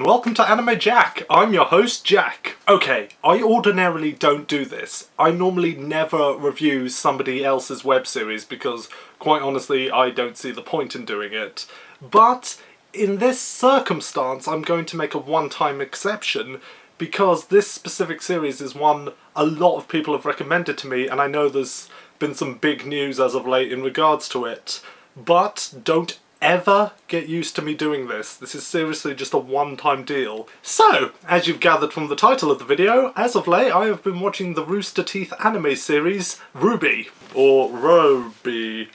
and welcome to Anime Jack. I'm your host, Jack. Okay, I ordinarily don't do this. I normally never review somebody else's web series because, quite honestly, I don't see the point in doing it. But in this circumstance, I'm going to make a one-time exception because this specific series is one a lot of people have recommended to me, and I know there's been some big news as of late in regards to it. But don't ever get used to me doing this. This is seriously just a one-time deal. So, as you've gathered from the title of the video, as of late I have been watching the Rooster Teeth anime series RWBY. Or RWBY.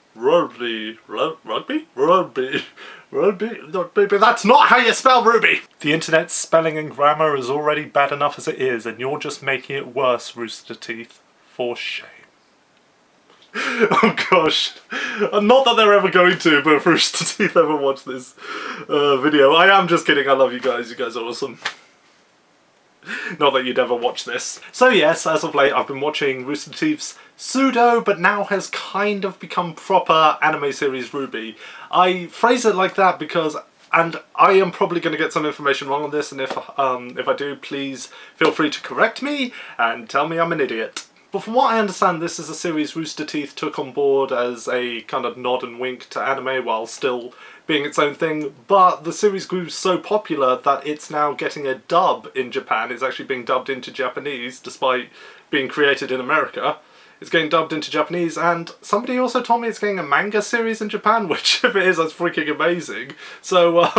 RWBY? That's not how you spell Ruby! The internet's spelling and grammar is already bad enough as it is, and you're just making it worse, Rooster Teeth. For shame. Oh gosh, not that they're ever going to, but if Rooster Teeth ever watch this video, I am just kidding, I love you guys are awesome. Not that you'd ever watch this. So yes, as of late I've been watching Rooster Teeth's pseudo, but now has kind of become proper anime series RWBY. I phrase it like that because, and I am probably going to get some information wrong on this, and if I do, please feel free to correct me and tell me I'm an idiot. But from what I understand, this is a series Rooster Teeth took on board as a kind of nod and wink to anime while still being its own thing, but the series grew so popular that it's now getting a dub in Japan. It's actually being dubbed into Japanese, despite being created in America. It's getting dubbed into Japanese, and somebody also told me it's getting a manga series in Japan, which if it is, that's freaking amazing. So,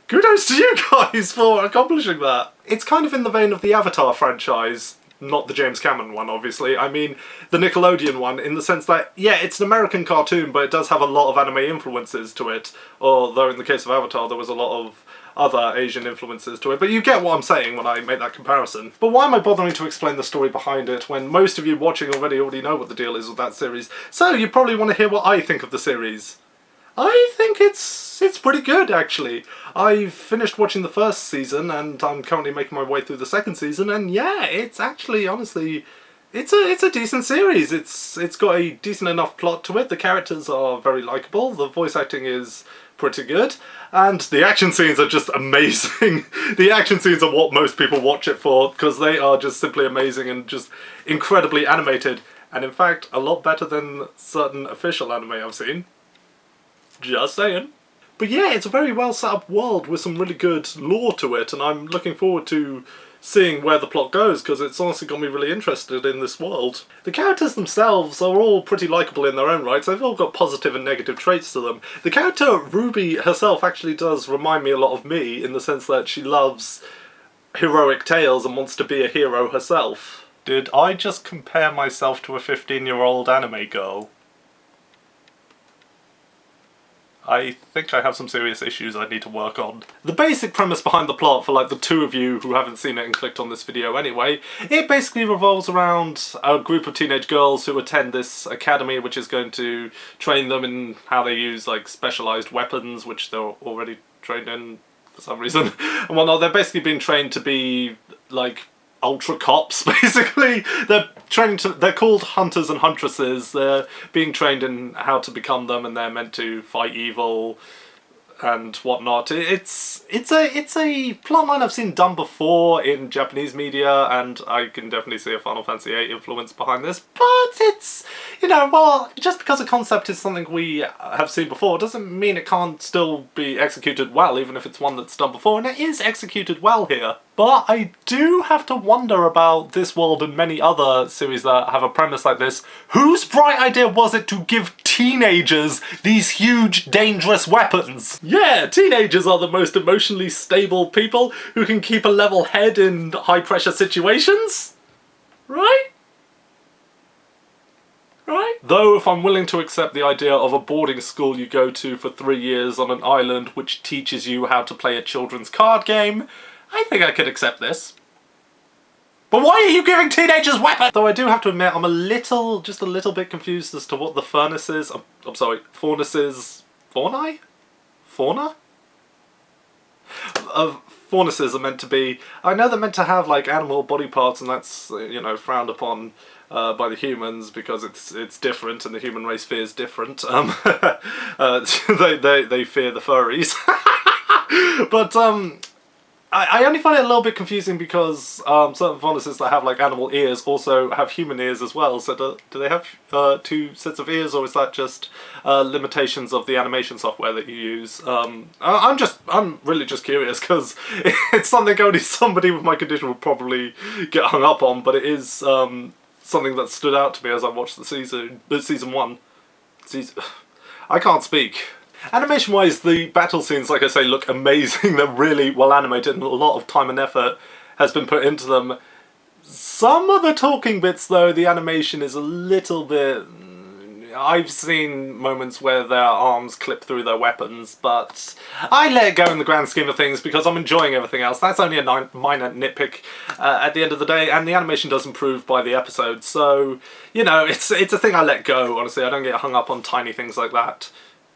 kudos to you guys for accomplishing that. It's kind of in the vein of the Avatar franchise. Not the James Cameron one, obviously. I mean the Nickelodeon one, in the sense that, yeah, it's an American cartoon, but it does have a lot of anime influences to it. Although in the case of Avatar, there was a lot of other Asian influences to it. But you get what I'm saying when I make that comparison. But why am I bothering to explain the story behind it when most of you watching already know what the deal is with that series? So you probably want to hear what I think of the series. I think it's pretty good, actually. I've finished watching the first season, and I'm currently making my way through the second season, and yeah, it's actually, honestly, it's a decent series. It's got a decent enough plot to it, the characters are very likeable, the voice acting is pretty good, and the action scenes are just amazing. The action scenes are what most people watch it for, because they are just simply amazing and just incredibly animated, and in fact, a lot better than certain official anime I've seen. Just saying. But yeah, it's a very well set up world with some really good lore to it, and I'm looking forward to seeing where the plot goes, because it's honestly got me really interested in this world. The characters themselves are all pretty likeable in their own rights. They've all got positive and negative traits to them. The character RWBY herself actually does remind me a lot of me, in the sense that she loves heroic tales and wants to be a hero herself. Did I just compare myself to a 15-year-old anime girl? I think I have some serious issues I need to work on. The basic premise behind the plot, for like the two of you who haven't seen it and clicked on this video anyway, it basically revolves around a group of teenage girls who attend this academy which is going to train them in how they use like specialised weapons, which they're already trained in for some reason and whatnot. They're basically being trained to be like ultra cops, basically. They're called hunters and huntresses. They're being trained in how to become them, and they're meant to fight evil and whatnot. It's a plotline I've seen done before in Japanese media, and I can definitely see a Final Fantasy VIII influence behind this, but it's, you know, well, just because a concept is something we have seen before doesn't mean it can't still be executed well, even if it's one that's done before, and it is executed well here. But I do have to wonder about this world and many other series that have a premise like this. Whose bright idea was it to give teenagers these huge, dangerous weapons? Yeah, teenagers are the most emotionally stable people who can keep a level head in high-pressure situations. Right? Right? Though, if I'm willing to accept the idea of a boarding school you go to for 3 years on an island which teaches you how to play a children's card game, I think I could accept this. But why are you giving teenagers weapons? Though I do have to admit, I'm just a little bit confused as to what the furnaces, faunaces are meant to be. I know they're meant to have like animal body parts, and that's, you know, frowned upon by the humans because it's different, and the human race fears different. They fear the furries. But I only find it a little bit confusing because certain fondnesses that have like animal ears also have human ears as well. So do they have two sets of ears, or is that just limitations of the animation software that you use? I'm really just curious because it's something only somebody with my condition would probably get hung up on, but it is something that stood out to me as I watched the season 1. I can't speak. Animation-wise, the battle scenes, like I say, look amazing. They're really well animated and a lot of time and effort has been put into them. Some of the talking bits, though, the animation is a little bit... I've seen moments where their arms clip through their weapons, but I let it go in the grand scheme of things because I'm enjoying everything else. That's only a minor nitpick at the end of the day, and the animation does improve by the episode, so, you know, it's a thing I let go, honestly. I don't get hung up on tiny things like that.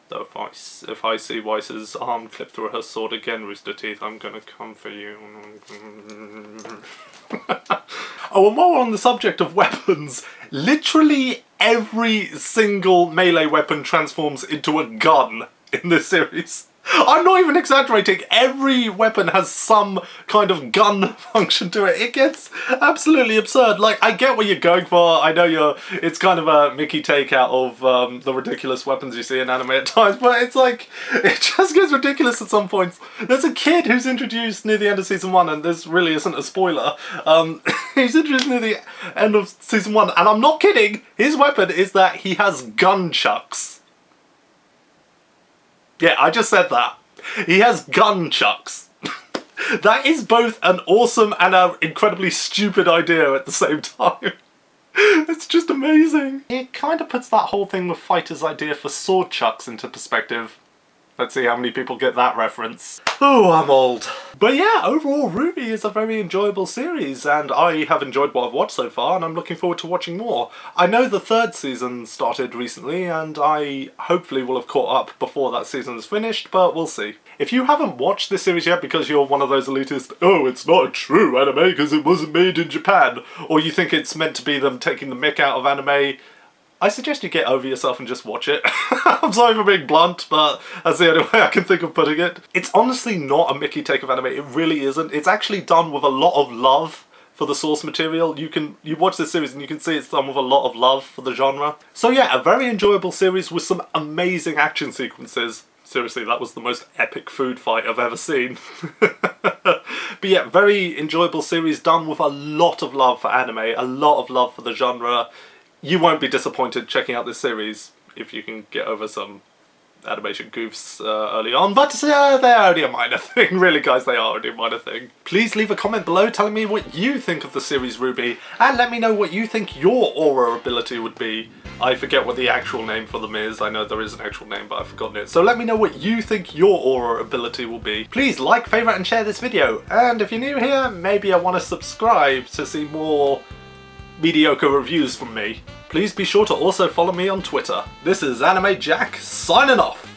Though if I see Weiss's arm clip through her sword again, Rooster Teeth, I'm gonna come for you. Oh, and while we're on the subject of weapons, literally every single melee weapon transforms into a gun in this series. I'm not even exaggerating, every weapon has some kind of gun function to it. It gets absolutely absurd. Like, I get what you're going for, I know it's kind of a Mickey take out of the ridiculous weapons you see in anime at times, but it's like, it just gets ridiculous at some points. There's a kid who's introduced near the end of season 1, and this really isn't a spoiler. He's introduced near the end of season 1, and I'm not kidding, his weapon is that he has gunchucks. Yeah, I just said that. He has gunchucks. That is both an awesome and an incredibly stupid idea at the same time. It's just amazing. It kind of puts that whole thing with Fighter's idea for sword chucks into perspective. Let's see how many people get that reference. Oh, I'm old. But yeah, overall, RWBY is a very enjoyable series, and I have enjoyed what I've watched so far, and I'm looking forward to watching more. I know the 3rd season started recently, and I hopefully will have caught up before that season is finished, but we'll see. If you haven't watched this series yet because you're one of those elitist, oh, it's not a true anime because it wasn't made in Japan, or you think it's meant to be them taking the mick out of anime, I suggest you get over yourself and just watch it. I'm sorry for being blunt, but that's the only way I can think of putting it. It's honestly not a Mickey take of anime, it really isn't. It's actually done with a lot of love for the source material. You watch this series and you can see it's done with a lot of love for the genre. So yeah, a very enjoyable series with some amazing action sequences. Seriously, that was the most epic food fight I've ever seen. But yeah, very enjoyable series done with a lot of love for anime, a lot of love for the genre. You won't be disappointed checking out this series if you can get over some animation goofs early on, but they're only a minor thing. Really, guys, they are only a minor thing. Please leave a comment below telling me what you think of the series RWBY, and let me know what you think your aura ability would be. I forget what the actual name for them is. I know there is an actual name, but I've forgotten it. So let me know what you think your aura ability will be. Please like, favourite, and share this video. And if you're new here, maybe I want to subscribe to see more mediocre reviews from me. Please be sure to also follow me on Twitter. This is Anime Jack, signing off!